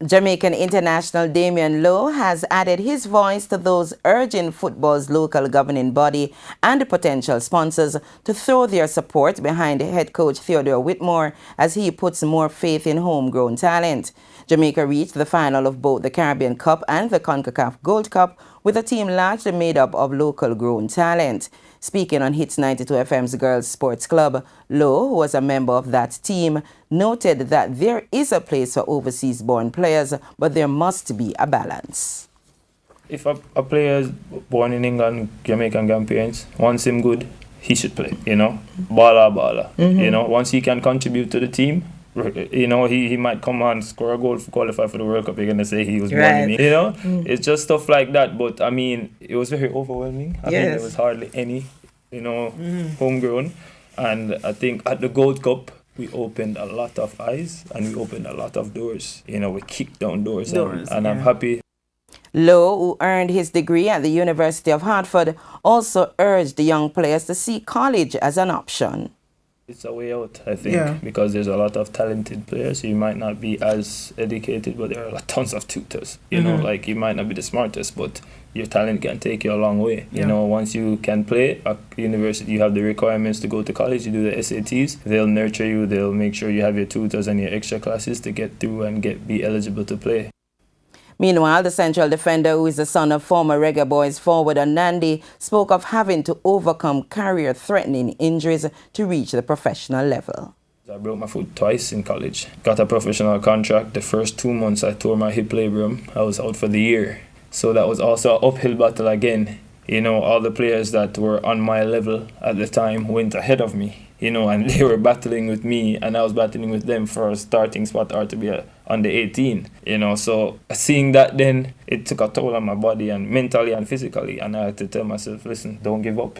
Jamaican international Damion Lowe has added his voice to those urging football's local governing body and potential sponsors to throw their support behind head coach Theodore Whitmore as he puts more faith in homegrown talent. Jamaica reached the final of both the Caribbean Cup and the CONCACAF Gold Cup with a team largely made up of local grown talent. Speaking on Hits 92 FM's Girls Sports Club, Lowe, who was a member of that team, noted that there is a place for overseas-born players, but there must be a balance. If a player is born in England, Jamaican grandparents, wants him good, he should play, baller. Once he can contribute to the team, he might come and score a goal to qualify for the World Cup. You're going to say he was born in England. It's just stuff like that. But, I mean, it was very overwhelming. I think there was hardly any, homegrown. And I think at the Gold Cup, we opened a lot of eyes and we opened a lot of doors. We kicked down doors. And I'm happy. Lowe, who earned his degree at the University of Hartford, also urged the young players to see college as an option. It's a way out, I think, because there's a lot of talented players. You might not be as educated, but there are tons of tutors. You might not be the smartest, but your talent can take you a long way. Once you can play at university, you have the requirements to go to college. You do the SATs. They'll nurture you. They'll make sure you have your tutors and your extra classes to get through and be eligible to play. Meanwhile, the central defender, who is the son of former Reggae Boyz forward Nandi, spoke of having to overcome career-threatening injuries to reach the professional level. I broke my foot twice in college. Got a professional contract. The first 2 months I tore my hip labrum. I was out for the year. So that was also an uphill battle again. All the players that were on my level at the time went ahead of me. And they were battling with me, and I was battling with them for a starting spot or to be under 18. So seeing that, then it took a toll on my body and mentally and physically, and I had to tell myself, listen, don't give up.